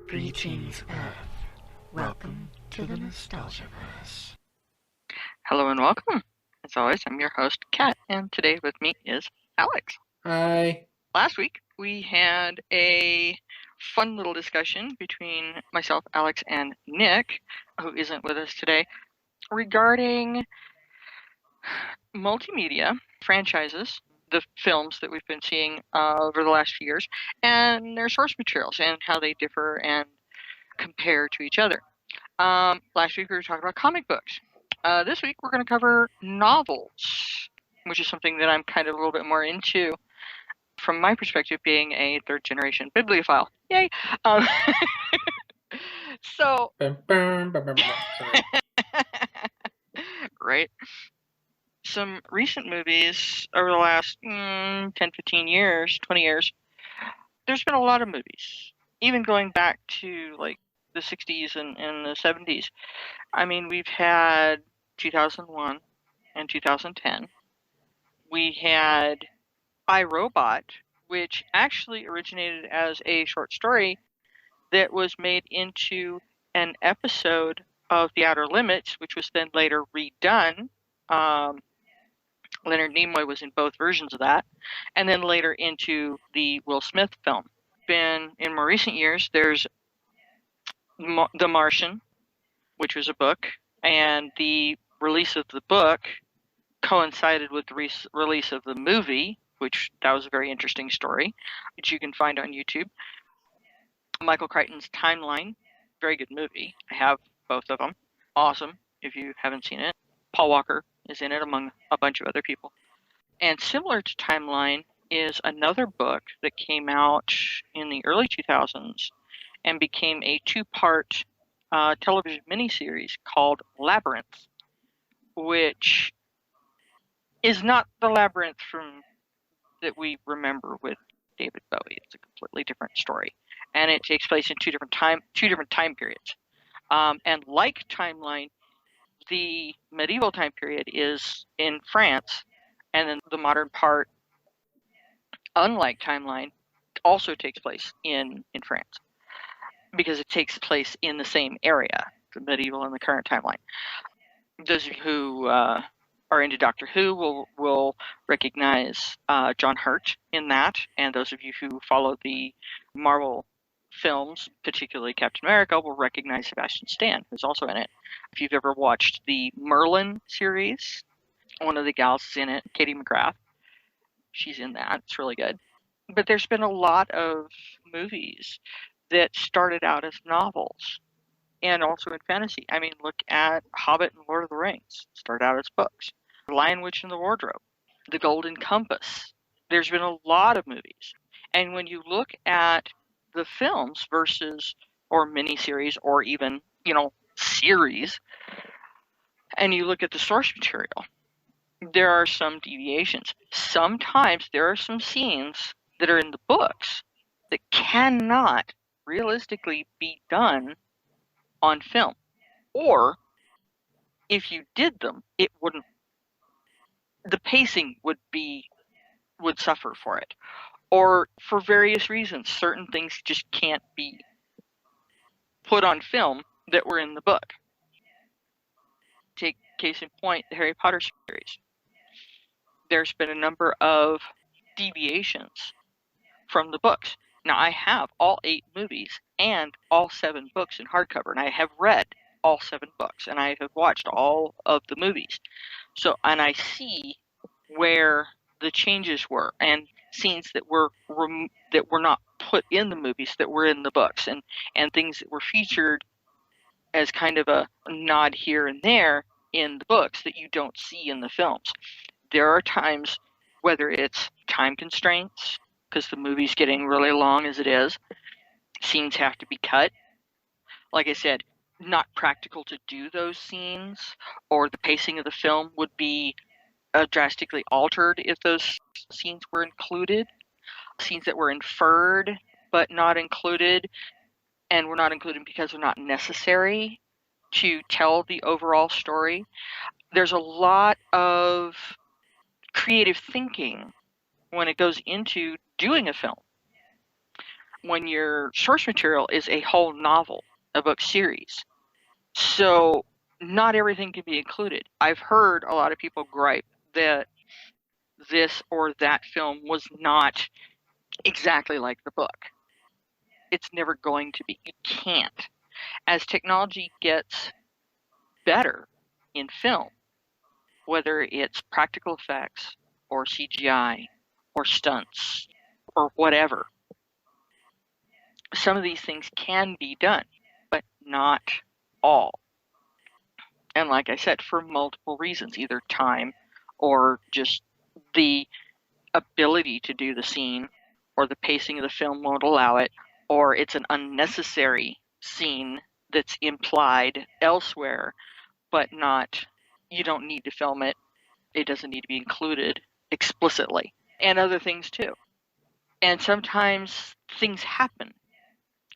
Greetings, Earth. Welcome to the Nostalgiaverse. Hello and welcome. As always, I'm your host, Katt, and today with me is Alex. Hi. Last week, we had a fun little discussion between myself, Alex, and Nick, who isn't with us today, regarding multimedia franchises, the films that we've been seeing over the last few years, and their source materials and how they differ and compare to each other. Last week we were talking about comic books. This week we're going to cover novels, which is something that I'm kind of a little bit more into from my perspective, being a third-generation bibliophile. Yay! Um, so, Sorry. right. Some recent movies over the last 10, 15 years, 20 years, there's been a lot of movies, even going back to like the 60s and the 70s. I mean, we've had 2001 and 2010. We had I, Robot, which actually originated as a short story that was made into an episode of The Outer Limits, which was then later redone. Leonard Nimoy was in both versions of that, and then later into the Will Smith film. In more recent years, there's The Martian, which was a book, and the release of the book coincided with the release of the movie, which that was a very interesting story, which you can find on YouTube. Michael Crichton's Timeline, very good movie. I have both of them. Awesome if you haven't seen it. Paul Walker is in it among a bunch of other people. And similar to Timeline is another book that came out in the early 2000s and became a two-part television miniseries called Labyrinth, which is not the Labyrinth from that we remember with David Bowie. It's a completely different story, and it takes place in two different time periods. And like Timeline, the medieval time period is in France, and then the modern part, unlike Timeline, also takes place in France because it takes place in the same area, the medieval and the current timeline. Those of you who are into Doctor Who will recognize John Hurt in that, and those of you who follow the Marvel films, particularly Captain America, will recognize Sebastian Stan, who's also in it. If you've ever watched the Merlin series, one of the gals is in it, Katie McGrath. She's in that. It's really good. But there's been a lot of movies that started out as novels and also in fantasy. I mean, look at Hobbit and Lord of the Rings. Started out as books. The Lion, Witch, and the Wardrobe. The Golden Compass. There's been a lot of movies. And when you look at the films versus, or miniseries, or even, series, and you look at the source material, there are some deviations. Sometimes there are some scenes that are in the books that cannot realistically be done on film. Or if you did them, it wouldn't, the pacing would suffer for it. Or for various reasons, certain things just can't be put on film that were in the book. Take case in point, the Harry Potter series. There's been a number of deviations from the books. Now, I have all 8 movies and all 7 books in hardcover, and I have read all 7 books, and I have watched all of the movies. So, and I see where the changes were, and scenes that were not put in the movies that were in the books, and things that were featured as kind of a nod here and there in the books that you don't see in the films. There are times, whether it's time constraints, because the movie's getting really long as it is, scenes have to be cut. Like I said, not practical to do those scenes, or the pacing of the film would be drastically altered if those scenes were included. Scenes that were inferred but not included, and were not included because they're not necessary to tell the overall story. There's a lot of creative thinking when it goes into doing a film. when your source material is a whole novel, a book series. So not everything can be included. I've heard a lot of people gripe that this or that film was not exactly like the book. It's never going to be. You can't. As technology gets better in film, whether it's practical effects or CGI or stunts or whatever, some of these things can be done, but not all. And like I said, for multiple reasons, either time or just the ability to do the scene, or the pacing of the film won't allow it, or it's an unnecessary scene that's implied elsewhere, but not, you don't need to film it. It doesn't need to be included explicitly, and other things too. And sometimes things happen.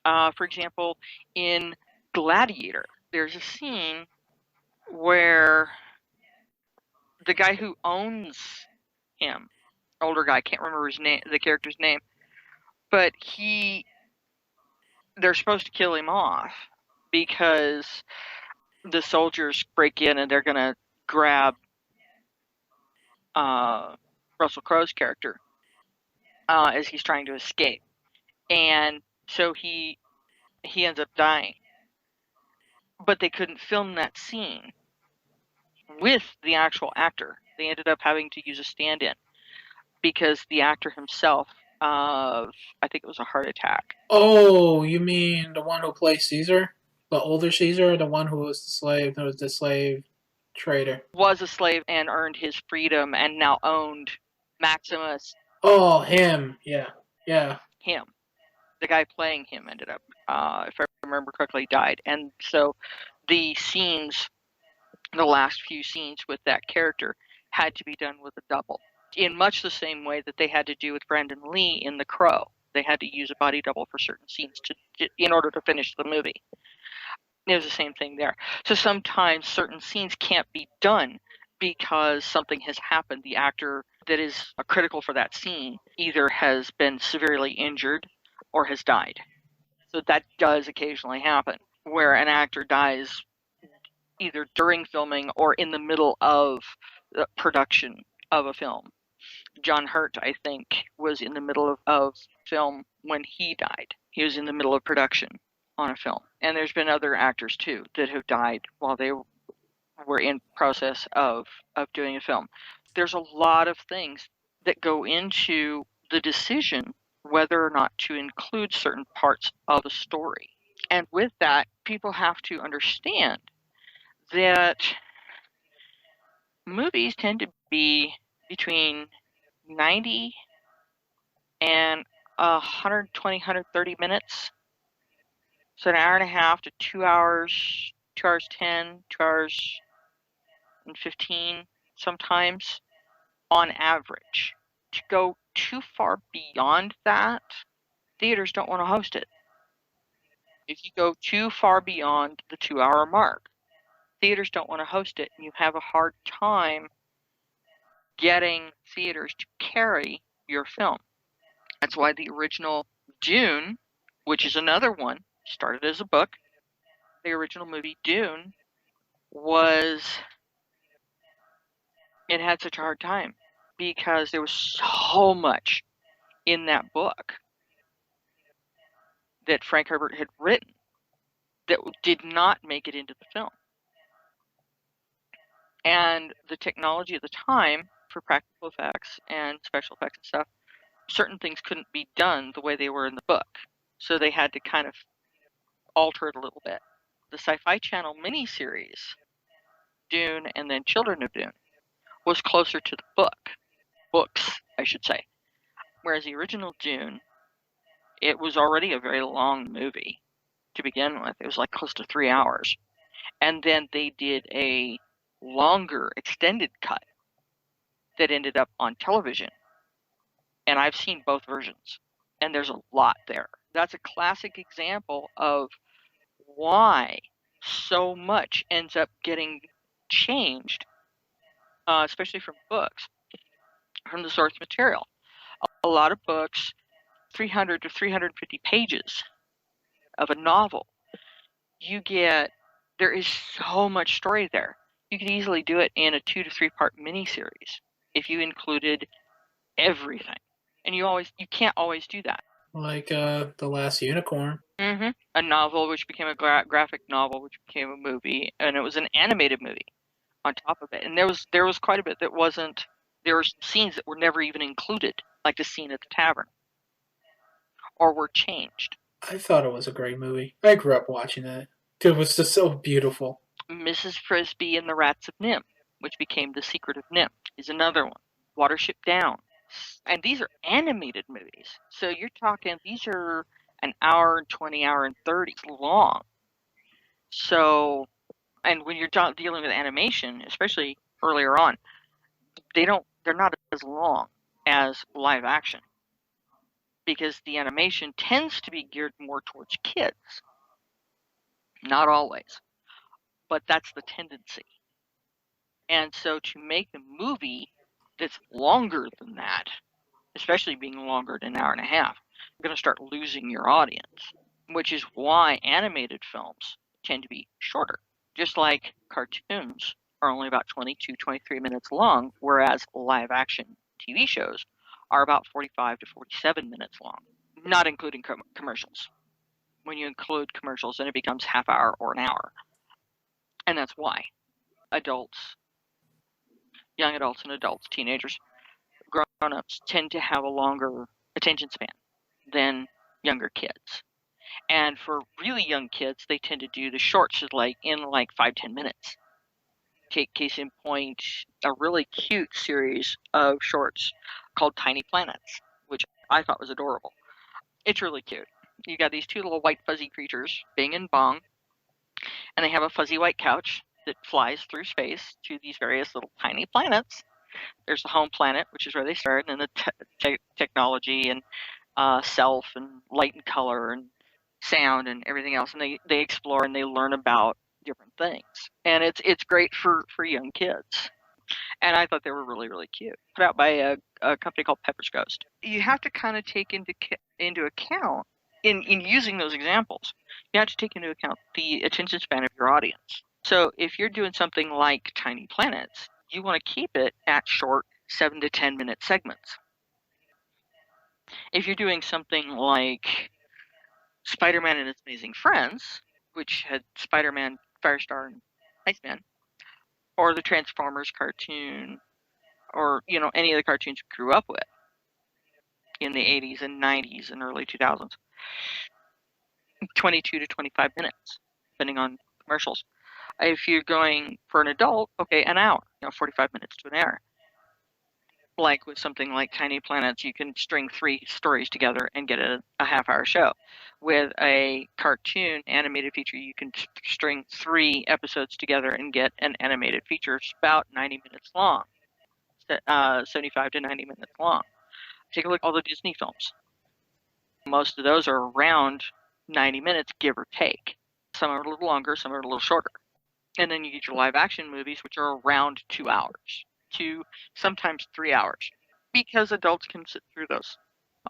For example, in Gladiator, there's a scene where the guy who owns him, older guy, can't remember his name, the character's name, but they're supposed to kill him off because the soldiers break in and they're gonna grab Russell Crowe's character as he's trying to escape, and so he ends up dying. But they couldn't film that scene with the actual actor. They ended up having to use a stand-in because the actor himself, I think it was a heart attack. Oh, you mean the one who plays Caesar? The older Caesar, or the one who was the slave, who was the slave trader? Was a slave and earned his freedom and now owned Maximus. Oh, him. Yeah. Yeah. Him. The guy playing him ended up, if I remember correctly, died. And so the scenes, the last few scenes with that character had to be done with a double, in much the same way that they had to do with Brandon Lee in The Crow. They had to use a body double for certain scenes in order to finish the movie. It was the same thing there. So sometimes certain scenes can't be done because something has happened. The actor that is critical for that scene either has been severely injured or has died. So that does occasionally happen, where an actor dies either during filming or in the middle of the production of a film. John Hurt, I think, was in the middle of film when he died. He was in the middle of production on a film. And there's been other actors too that have died while they were in process of doing a film. There's a lot of things that go into the decision whether or not to include certain parts of a story. And with that, people have to understand that movies tend to be between 90 and 120, 130 minutes. So an hour and a half to 2 hours, 2 hours 10, 2 hours and 15 sometimes on average. To go too far beyond that, theaters don't want to host it. If you go too far beyond the 2-hour mark, theaters don't want to host it, and you have a hard time getting theaters to carry your film. That's why the original Dune, which is another one, started as a book. The original movie Dune it had such a hard time because there was so much in that book that Frank Herbert had written that did not make it into the film. And the technology at the time for practical effects and special effects and stuff, certain things couldn't be done the way they were in the book. So they had to kind of alter it a little bit. The Sci-Fi Channel miniseries, Dune and then Children of Dune, was closer to the books, I should say. Whereas the original Dune, it was already a very long movie to begin with. It was like close to 3 hours. And then they did a longer extended cut that ended up on television. And I've seen both versions, and there's a lot there. That's a classic example of why so much ends up getting changed, especially from books, from the source material. A lot of books 300 to 350 pages of a novel, there is so much story there. You could easily do it in a 2 to 3 part miniseries if you included everything. And you can't always do that. Like The Last Unicorn. A novel which became a graphic novel, which became a movie, and it was an animated movie on top of it. And there was quite a bit that wasn't. There were some scenes that were never even included, like the scene at the tavern, or were changed. I thought it was a great movie. I grew up watching it. It was just so beautiful. Mrs. Frisbee and the Rats of Nim, which became The Secret of Nim, is another one. Watership Down. And these are animated movies. So you're talking, these are an hour and 20, hour and 30 long. So, and when you're dealing with animation, especially earlier on, they're not as long as live action, because the animation tends to be geared more towards kids. Not always, but that's the tendency. And so to make a movie that's longer than that, especially being longer than an hour and a half, you're going to start losing your audience, which is why animated films tend to be shorter. Just like cartoons are only about 22, 23 minutes long, whereas live action TV shows are about 45 to 47 minutes long, not including commercials. When you include commercials, then it becomes half hour or an hour. And that's why young adults and adults, teenagers, grown-ups tend to have a longer attention span than younger kids. And for really young kids, they tend to do the shorts in 5-10 minutes. Take case in point, a really cute series of shorts called Tiny Planets, which I thought was adorable. It's really cute. You got these two little white fuzzy creatures, Bing and Bong, and they have a fuzzy white couch that flies through space to these various little tiny planets. There's the home planet, which is where they start, and then the technology and self and light and color and sound and everything else, and they explore and they learn about different things, and it's great for young kids. And I thought they were really, really cute. Put out by a company called Pepper's Ghost. You have to kind of take into account in using those examples. You have to take into account the attention span of your audience. So if you're doing something like Tiny Planets, you want to keep it at short 7 to 10 minute segments. If you're doing something like Spider-Man and His Amazing Friends, which had Spider-Man, Firestar, and Iceman, or the Transformers cartoon, or any of the cartoons we grew up with in the 80s and 90s and early 2000s, 22 to 25 minutes, depending on commercials. If you're going for an adult, okay, an hour, 45 minutes to an hour. Like with something like Tiny Planets, you can string 3 stories together and get a half-hour show. With a cartoon animated feature, you can string 3 episodes together and get an animated feature about 90 minutes long, 75 to 90 minutes long. Take a look at all the Disney films. Most of those are around 90 minutes, give or take. Some are a little longer, some are a little shorter. And then you get your live-action movies, which are around 2 hours. 2, sometimes 3 hours, because adults can sit through those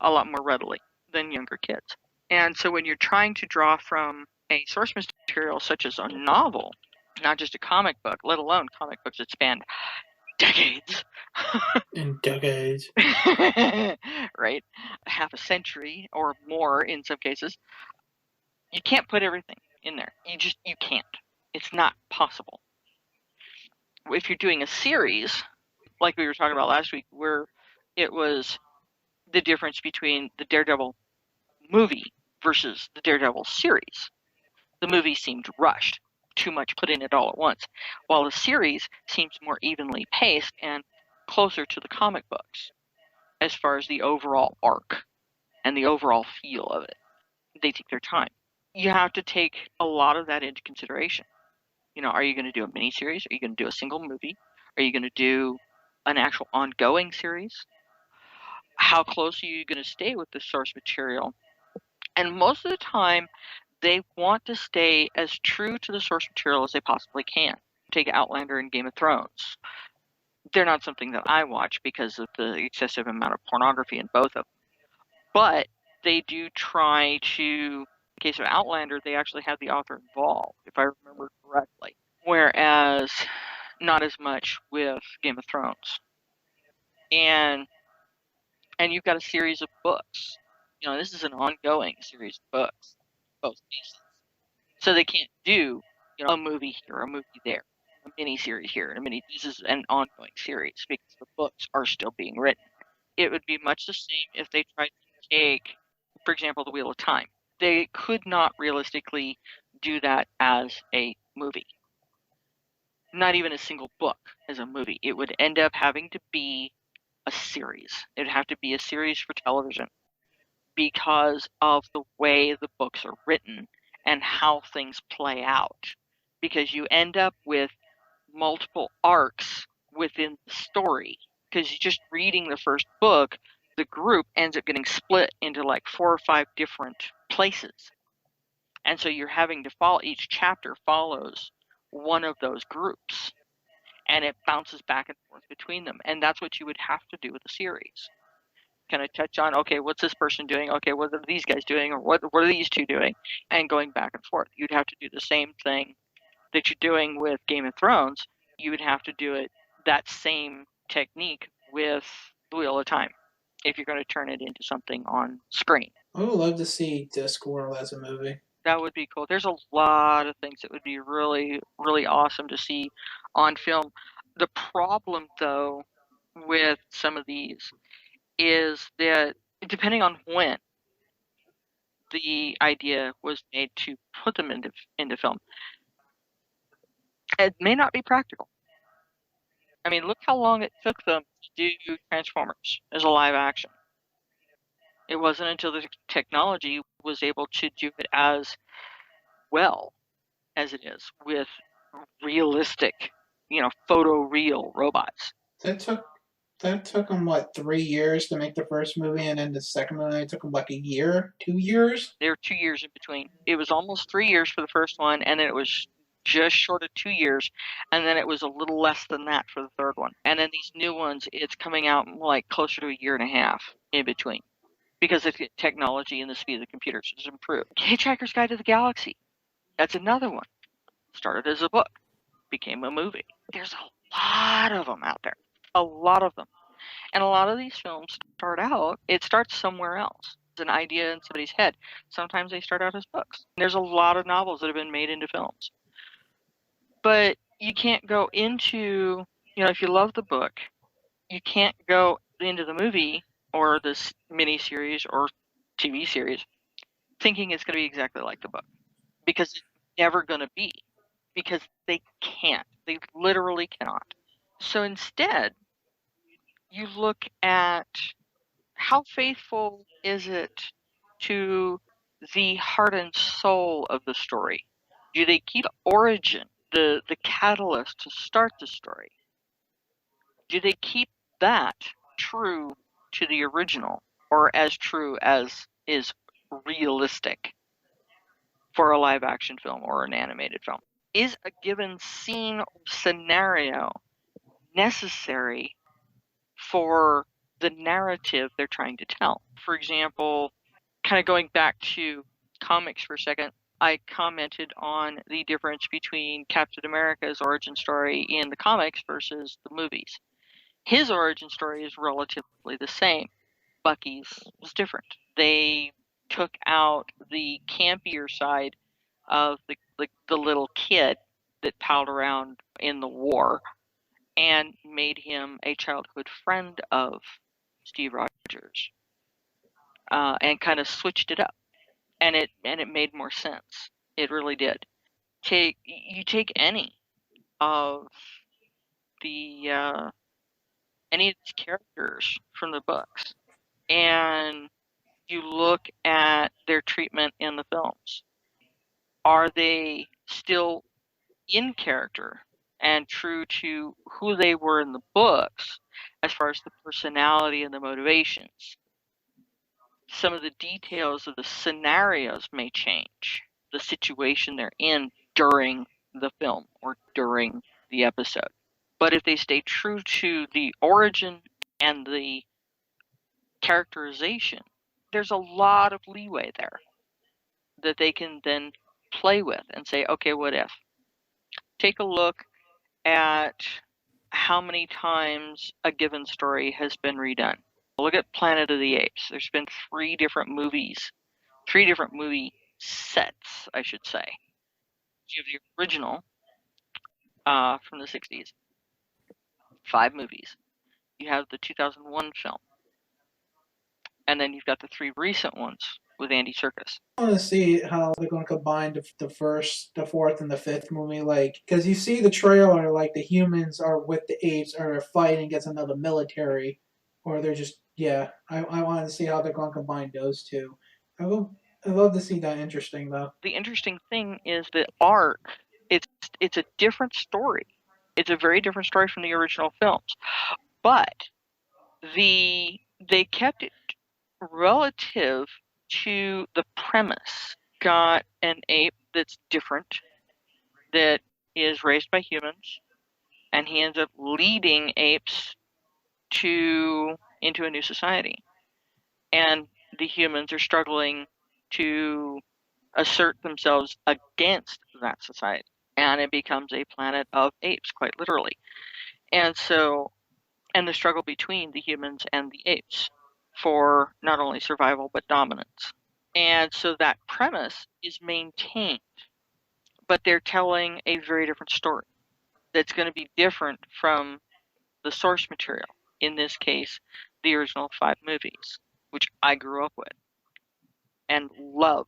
a lot more readily than younger kids. And so when you're trying to draw from a source material such as a novel, not just a comic book, let alone comic books that span decades. In decades. Right? Half a century or more in some cases. You can't put everything in there. You can't. It's not possible. If you're doing a series, like we were talking about last week, where it was the difference between the Daredevil movie versus the Daredevil series. The movie seemed rushed, too much put in it all at once, while the series seems more evenly paced and closer to the comic books as far as the overall arc and the overall feel of it. They take their time. You have to take a lot of that into consideration. Are you going to do a miniseries? Are you going to do a single movie? Are you going to do an actual ongoing series? How close are you going to stay with the source material? And most of the time, they want to stay as true to the source material as they possibly can. Take Outlander and Game of Thrones. They're not something that I watch because of the excessive amount of pornography in both of them. But they do try to, in the case of Outlander, they actually have the author involved, if I remember correctly. Whereas not as much with Game of Thrones. And you've got a series of books. This is an ongoing series of books, both cases. So they can't do, a movie here, a movie there, a mini series here, and a mini. This is an ongoing series because the books are still being written. It would be much the same if they tried to take, for example, The Wheel of Time. They could not realistically do that as a movie. Not even a single book as a movie. It would end up having to be a series. It would have to be a series for television because of the way the books are written and how things play out. Because you end up with multiple arcs within the story. Because just reading the first book, the group ends up getting split into like 4 or 5 different places. And so you're having to follow, each chapter follows one of those groups. And it bounces back and forth between them. And that's what you would have to do with a series. Kind of touch on, okay, what's this person doing? Okay, what are these guys doing? Or what are these two doing? And going back and forth. You'd have to do the same thing that you're doing with Game of Thrones. You would have to do it, that same technique, with The Wheel of Time if you're going to turn it into something on screen. I would love to see Discworld as a movie. That would be cool. There's a lot of things that would be really, really awesome to see on film. The problem, though, with some of these is that depending on when the idea was made to put them into film, it may not be practical. I mean, look how long it took them to do Transformers as a live action. It wasn't until the technology was able to do it as well as it is with realistic, photoreal robots. That took them what, 3 years to make the first movie, and then the second movie took them like a year, 2 years. There were 2 years in between. It was almost 3 years for the first one, and then it was just short of 2 years, and then it was a little less than that for the third one. And then these new ones, it's coming out like closer to a year and a half in between, because the technology and the speed of the computers has improved. Hitchhiker's Guide to the Galaxy, that's another one. Started as a book, became a movie. There's a lot of them out there, a lot of them. And a lot of these films it starts somewhere else. It's an idea in somebody's head. Sometimes they start out as books. There's a lot of novels that have been made into films. But you can't go into, if you love the book, you can't go into the movie or this miniseries or TV series thinking it's going to be exactly like the book. Because it's never going to be. Because they can't. They literally cannot. So instead, you look at how faithful is it to the heart and soul of the story? Do they keep origin, the catalyst to start the story? Do they keep that true to the original, or as true as is realistic for a live action film or an animated film? Is a given scene or scenario necessary for the narrative they're trying to tell? For example, kind of going back to comics for a second, I commented on the difference between Captain America's origin story in the comics versus the movies. His origin story is relatively the same. Bucky's was different. They took out the campier side of the little kid that palled around in the war and made him a childhood friend of Steve Rogers, and kind of switched it up, and it made more sense. It really did. You take any of the any of these characters from the books, and you look at their treatment in the films. Are they still in character and true to who they were in the books as far as the personality and the motivations? Some of the details of the scenarios may change, the situation they're in during the film or during the episode. But if they stay true to the origin and the characterization, there's a lot of leeway there that they can then play with and say, okay, what if? Take a look at how many times a given story has been redone. Look at Planet of the Apes. There's been 3 different movie sets, I should say. You have the original from the 60s, 5 movies. You have the 2001 film, and then you've got the 3 recent ones with Andy Serkis. I want to see how they're going to combine the first, the fourth, and the fifth movie. Like, because you see the trailer, like the humans are with the apes, or are fighting against another military, or they're just yeah. I want to see how they're going to combine those two. I will. I love to see that. Interesting though. The interesting thing is that arc. It's a different story. It's a very different story from the original films, but they kept it relative to the premise. Got an ape that's different, that is raised by humans, and he ends up leading apes into a new society. And the humans are struggling to assert themselves against that society. And it becomes a planet of apes, quite literally. And the struggle between the humans and the apes for not only survival but dominance. And so that premise is maintained, but they're telling a very different story that's going to be different from the source material. In this case, the original 5 movies, which I grew up with and love.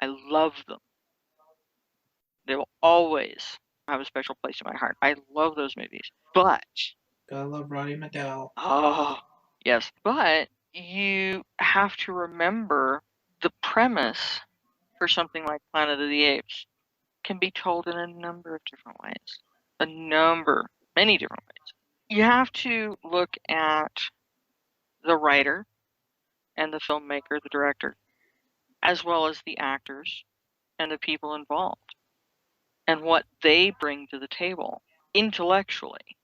I love them. They will always have a special place in my heart. I love those movies. But Gotta love Roddy McDowell. oh, yes. But you have to remember the premise for something like Planet of the Apes can be told in a number of different ways. Many different ways. You have to look at the writer and the filmmaker, the director, as well as the actors and the people involved and what they bring to the table intellectually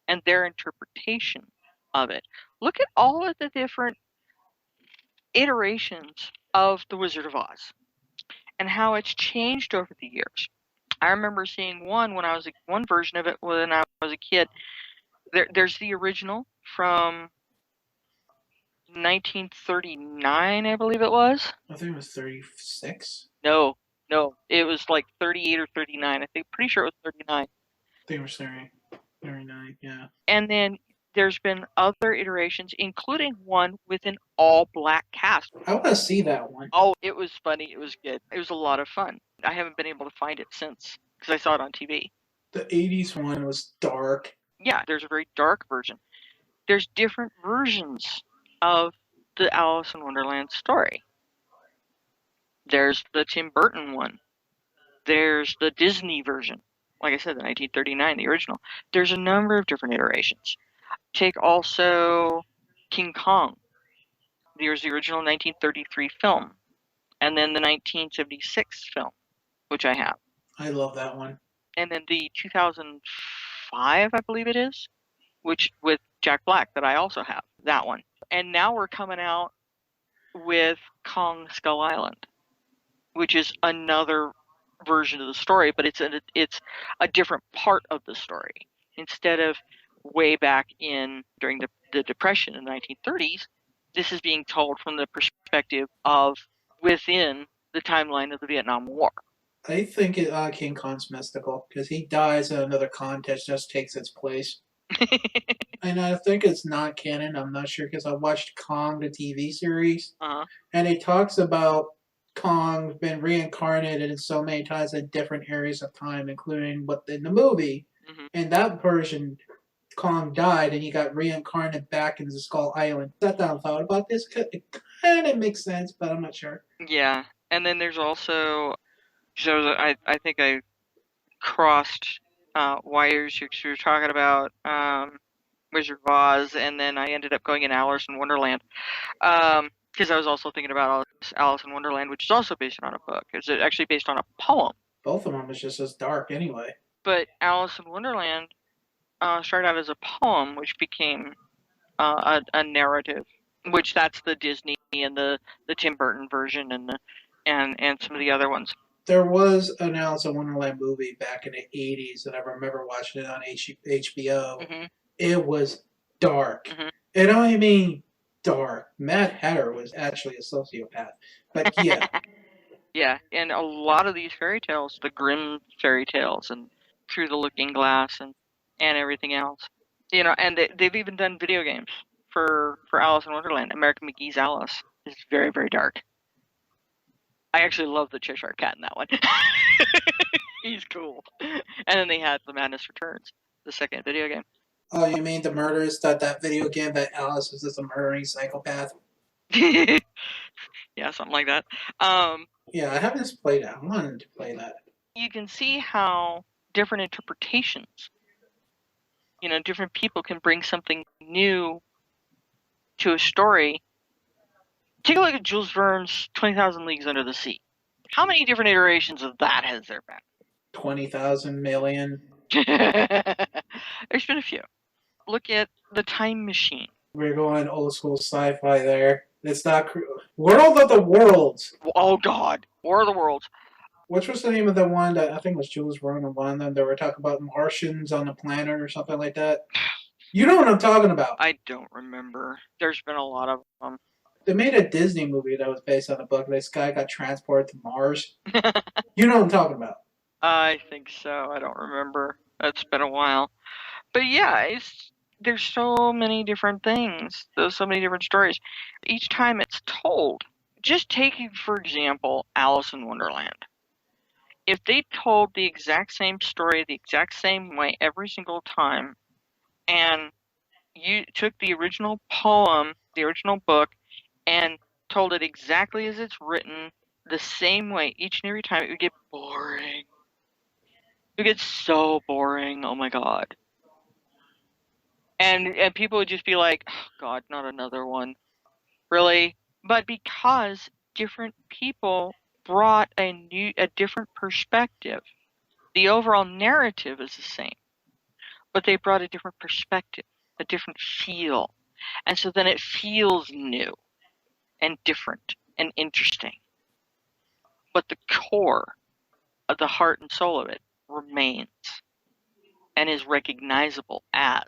and their interpretation of it. Look at all of the different iterations of The Wizard of Oz and how it's changed over the years. I remember seeing one version of it when I was a kid. There's the original from 1939, I believe it was. I think it was 36. No, it was like 38 or 39. I think pretty sure it was 39. I think it was 39. Yeah. And then there's been other iterations, including one with an all-black cast. I want to see that one. Oh, it was funny. It was good. It was a lot of fun. I haven't been able to find it since because I saw it on TV. The 80s one was dark. Yeah, there's a very dark version. There's different versions of the Alice in Wonderland story. There's the Tim Burton one. There's the Disney version. Like I said, the 1939, the original. There's a number of different iterations. Take also King Kong. There's the original 1933 film, and then the 1976 film, which I have. I love that one. And then the 2005, I believe it is, which with Jack Black that I also have, that one. And now we're coming out with Kong Skull Island, which is another version of the story, but it's a different part of the story. Instead of way back during the Depression in the 1930s, this is being told from the perspective of within the timeline of the Vietnam War. I think King Kong's mystical because he dies and another contest just takes its place. And I think it's not canon. I'm not sure because I watched Kong, the TV series, and it talks about Kong been reincarnated in so many times in different areas of time, including in the movie. In that version, Kong died and he got reincarnated back into Skull Island. Sat down and thought about this. It kind of makes sense, but I'm not sure. Yeah, and then there's also, so I think I crossed wires. You're talking about Wizard of Oz, and then I ended up going in Alice in Wonderland. Because I was also thinking about Alice in Wonderland, which is also based on a book. It's actually based on a poem. Both of them is just as dark anyway. But Alice in Wonderland started out as a poem, which became a narrative Which that's the Disney and the Tim Burton version and some of the other ones. There was an Alice in Wonderland movie back in the 80s that I remember watching it on HBO. Mm-hmm. It was dark. Mm-hmm. And I mean dark. Mad Hatter was actually a sociopath. But yeah. Yeah, and a lot of these fairy tales, the Grimm fairy tales and Through the Looking Glass and everything else. And they've even done video games for Alice in Wonderland. American McGee's Alice is very, very dark. I actually love the Cheshire Cat in that one. He's cool. And then they had The Madness Returns, the second video game. Oh, you mean the murders that video game that Alice was just a murdering psychopath? Yeah, something like that. Yeah, I haven't played that. I wanted to play that. You can see how different interpretations, different people can bring something new to a story. Take a look at Jules Verne's 20,000 Leagues Under the Sea. How many different iterations of that has there been? 20,000 million. There's been a few. Look at The Time Machine. We're going old school sci-fi there. It's not World of the Worlds. Oh God, War of the Worlds. Which was the name of the one that I think was Jules Verne or one of them? They were talking about Martians on the planet or something like that. You know what I'm talking about. I don't remember. There's been a lot of them. They made a Disney movie that was based on a book. This guy got transported to Mars. You know what I'm talking about. I think so. I don't remember. It's been a while. But yeah, there's so many different things. There's so many different stories. Each time it's told. Just taking, for example, Alice in Wonderland. If they told the exact same story the exact same way every single time, and you took the original poem, the original book, and told it exactly as it's written, the same way each and every time, it would get boring. It would get so boring. Oh my God. And people would just be like, oh God, not another one. Really? But because different people brought a different perspective. The overall narrative is the same, but they brought a different perspective, a different feel. And so then it feels new and different and interesting. But the core of the heart and soul of it remains and is recognizable as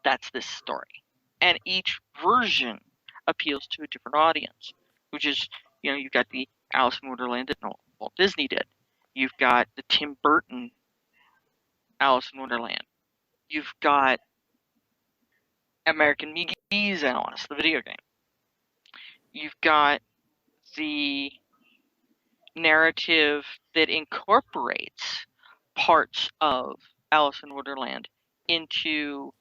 that's this story. And each version appeals to a different audience, which is, you've got the Alice in Wonderland that Walt Disney did. You've got the Tim Burton Alice in Wonderland. You've got American McGee's Alice, the video game. You've got the narrative that incorporates parts of Alice in Wonderland into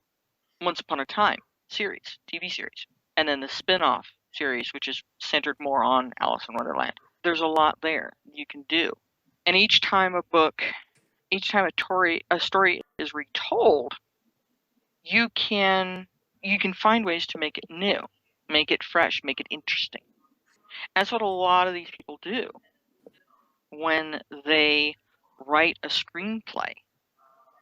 Once Upon a Time series, TV series, and then the spin-off series, which is centered more on Alice in Wonderland. There's a lot there you can do. And each time a story is retold, you can find ways to make it new, make it fresh, make it interesting. That's what a lot of these people do when they write a screenplay,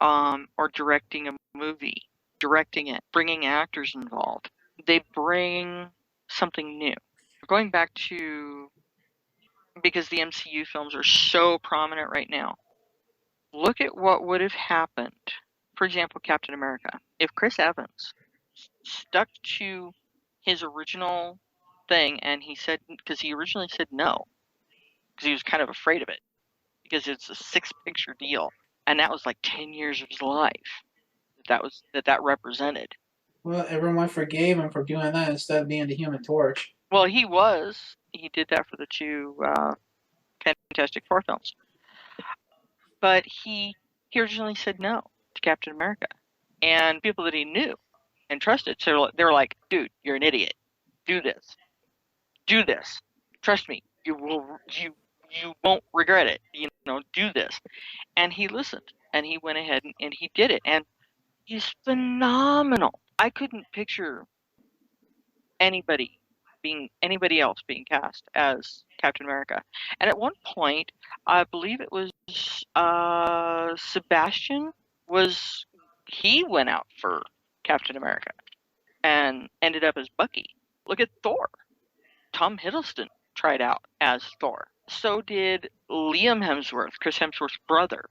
or directing a movie, directing it, bringing actors involved. They bring something new. Going back to, because the MCU films are so prominent right now, look at what would have happened. For example, Captain America. If Chris Evans stuck to his original thing, and because he originally said no, because he was kind of afraid of it, because it's a 6-picture deal, and that was like 10 years of his life that represented. Well, everyone forgave him for doing that instead of being the Human Torch. Well, he did that for the two Fantastic Four films, but he originally said no to Captain America, and people that he knew and trusted, so they were like, dude, you're an idiot, do this, trust me, you won't regret it, do this. And he listened, and he went ahead and he did it, and he's phenomenal. I couldn't picture anybody else being cast as Captain America. And at one point, I believe it was Sebastian he went out for Captain America and ended up as Bucky. Look at Thor. Tom Hiddleston tried out as Thor. So did Liam Hemsworth, Chris Hemsworth's brother,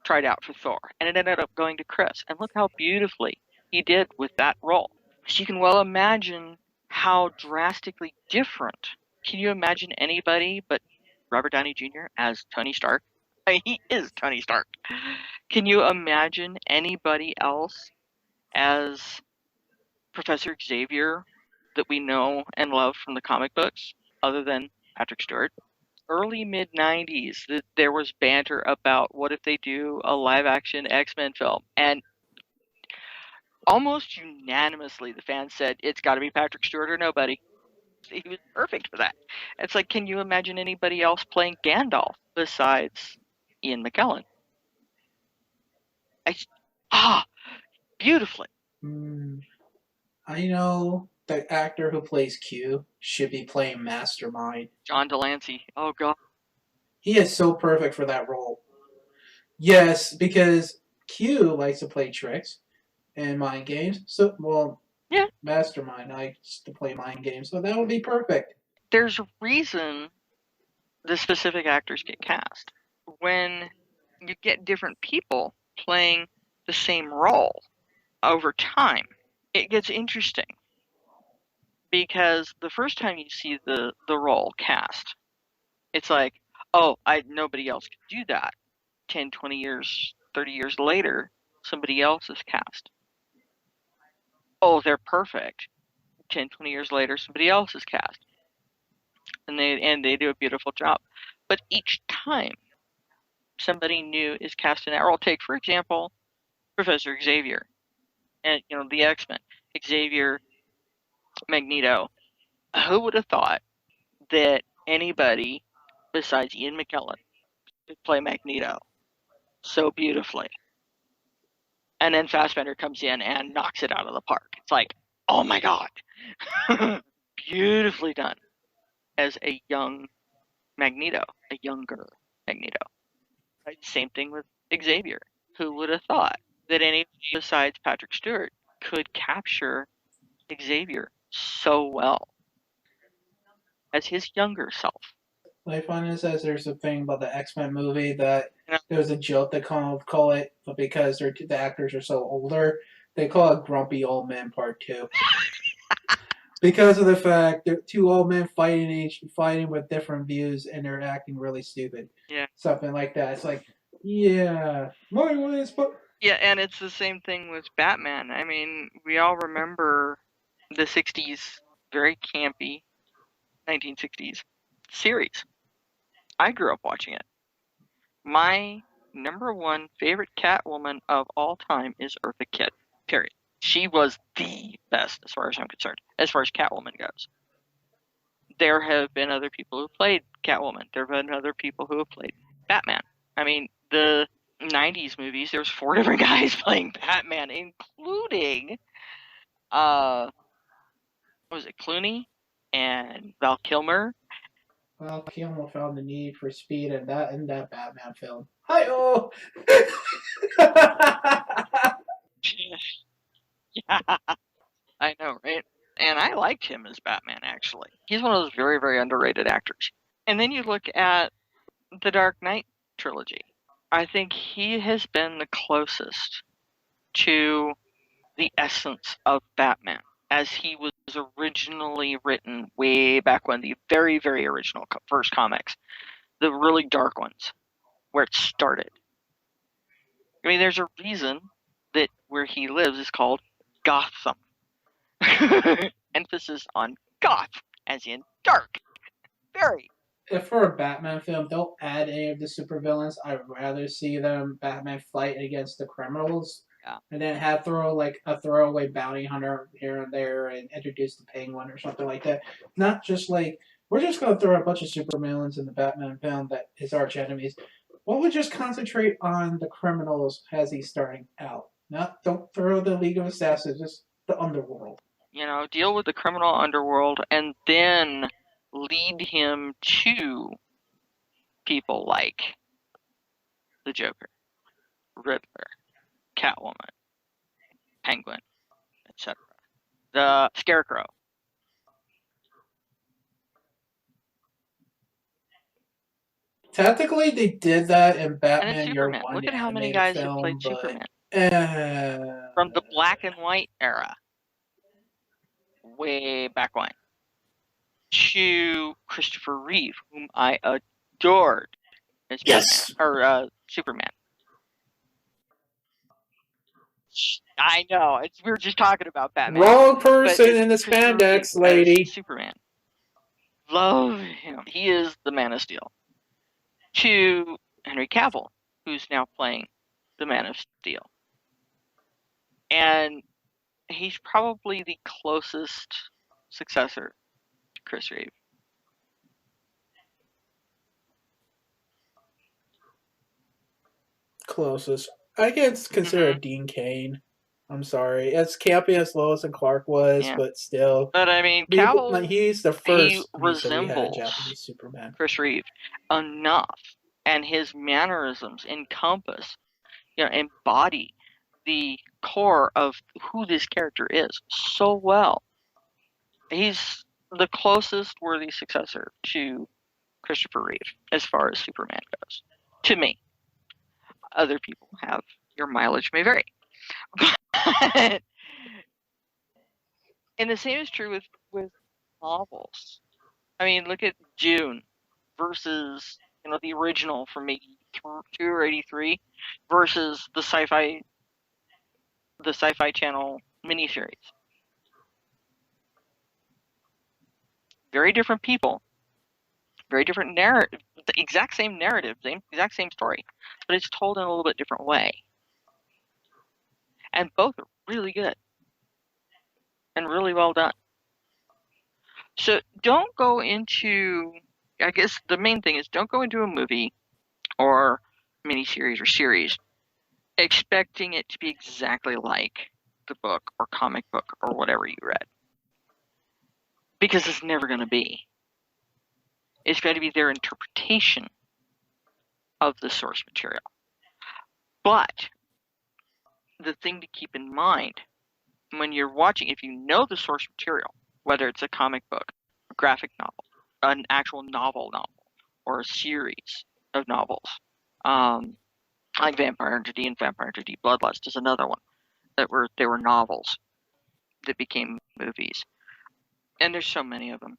tried out for Thor, and it ended up going to Chris. And look how beautifully he did with that role. So you can well imagine how drastically different. Can you imagine anybody but Robert Downey Jr. as Tony Stark? I mean, he is Tony Stark. Can you imagine anybody else as Professor Xavier that we know and love from the comic books other than Patrick Stewart? Early mid 90s, there was banter about what if they do a live action X-Men film, and almost unanimously the fans said it's got to be Patrick Stewart or nobody. He was perfect for that. It's like, can you imagine anybody else playing Gandalf besides Ian McKellen? Beautifully. I know the actor who plays Q should be playing Mastermind. John Delancey. Oh god. He is so perfect for that role. Yes, because Q likes to play tricks and mind games. So, well, Yeah. Mastermind likes to play mind games, so that would be perfect. There's a reason the specific actors get cast. When you get different people playing the same role over time, it gets interesting. Because the first time you see the role cast, it's like, oh, nobody else could do that. 10, 20 years, 30 years later, somebody else is cast. Oh, they're perfect. 10, 20 years later, somebody else is cast. And they do a beautiful job. But each time somebody new is cast in that role, take, for example, Professor Xavier and the X-Men. Xavier, Magneto. Who would have thought that anybody besides Ian McKellen could play Magneto so beautifully? And then Fassbender comes in and knocks it out of the park. It's like, oh my god. Beautifully done as a young Magneto, a younger Magneto. Right? Same thing with Xavier. Who would have thought that anybody besides Patrick Stewart could capture Xavier so well as his younger self? My fun says there's a thing about the X-Men movie that You know, there was a joke that call it, but because the actors are so older, they call it Grumpy Old Men Part 2. Because of the fact that two old men fighting with different views and they're acting really stupid. yeah. Something like that. It's like, yeah, my ways, but Yeah, and it's the same thing with Batman. I mean, we all remember the 60s, very campy 1960s series. I grew up watching it. My number one favorite Catwoman of all time is Eartha Kitt, period. She was the best as far as I'm concerned, as far as Catwoman goes. There have been other people who played Catwoman. There have been other people who have played Batman. I mean, the 90s movies, there's 4 different guys playing Batman, including, what was it, Clooney and Val Kilmer. well, Kilmer found the need for speed in that Batman film. Hi-oh! Yeah, I know, right? And I liked him as Batman, actually. He's one of those very, very underrated actors. And then you look at the Dark Knight trilogy. I think he has been the closest to the essence of Batman as he was originally written way back when, the very, very original first comics, the really dark ones, where it started. I mean, there's a reason that where he lives is called Gotham. Emphasis on goth, as in dark. Very. If for a Batman film, don't add any of the supervillains. I'd rather see them Batman fight against the criminals, Yeah. and then have a throwaway bounty hunter here and there, and introduce the Penguin or something like that. Not just like we're just gonna throw a bunch of supervillains in the Batman film that his arch enemies. What would just concentrate on the criminals as he's starting out? Not don't throw the League of Assassins, just the underworld. Deal with the criminal underworld and then lead him to people like the Joker, Riddler, Catwoman, Penguin, etc. The Scarecrow. Technically, they did that in And then Batman Year Superman. One Look at how many animated guys have film, played but Superman. From the black and white era, way back when, to Christopher Reeve, whom I adored as yes, Batman, or Superman. I know, we were just talking about Batman. wrong person in the spandex, lady. Superman. Love him. He is the Man of Steel. To Henry Cavill, who's now playing the Man of Steel. And he's probably the closest successor to Chris Reeve. Closest. I guess consider Dean Cain. I'm sorry. As campy as Lois and Clark was, but still. But I mean, Cavill, he's the first he reason we had a resembles Japanese Superman. Chris Reeve enough, and his mannerisms encompass, embody the core of who this character is so well. He's the closest worthy successor to Christopher Reeve as far as Superman goes, to me. Other people have, your mileage may vary. And the same is true with novels. I mean, look at Dune versus, the original from 82 or 83 versus the Sci-Fi Channel miniseries. Very different people, very different narrative, the exact same narrative, exact same story, but it's told in a little bit different way. And both are really good and really well done. So don't go into, I guess the main thing is, don't go into a movie or miniseries or series expecting it to be exactly like the book or comic book or whatever you read. Because it's never going to be. It's going to be their interpretation of the source material. But the thing to keep in mind when you're watching, if you know the source material, whether it's a comic book, a graphic novel, an actual novel, or a series of novels, like Vampire Hunter D and Vampire Hunter D Bloodlust is another one they were novels that became movies, and there's so many of them.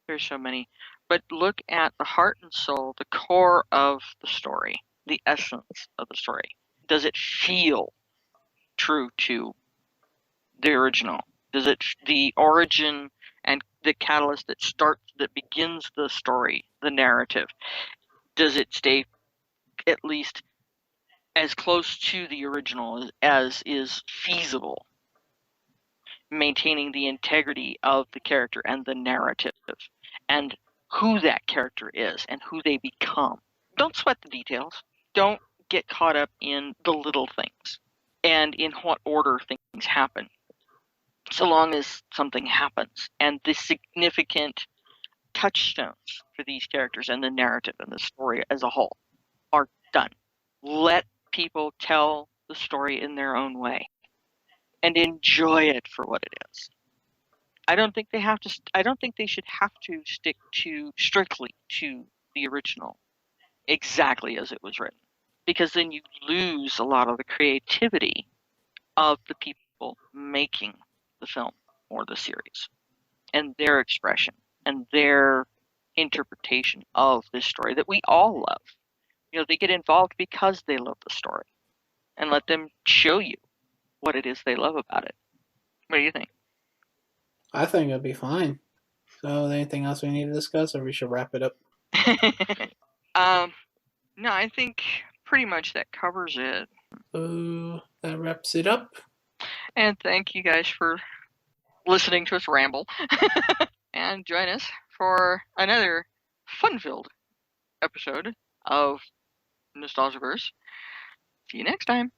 There's so many, but look at the heart and soul, the core of the story, the essence of the story. Does it feel true to the original? Does it, the origin and the catalyst that begins the story, the narrative, does it stay at least as close to the original as is feasible, maintaining the integrity of the character and the narrative and who that character is and who they become? Don't sweat the details. Don't get caught up in the little things and in what order things happen. So long as something happens and the significant touchstones for these characters and the narrative and the story as a whole are done. Let people tell the story in their own way and enjoy it for what it is. I don't think they should have to stick strictly to the original exactly as it was written, because then you lose a lot of the creativity of the people making the film or the series and their expression and their interpretation of this story that we all love. They get involved because they love the story, and let them show you what it is they love about it. What do you think? I think it'll be fine. So, anything else we need to discuss, or we should wrap it up? No, I think pretty much that covers it. So, that wraps it up. And thank you guys for listening to us ramble. And join us for another fun-filled episode of Nostalgiaverse. See you next time.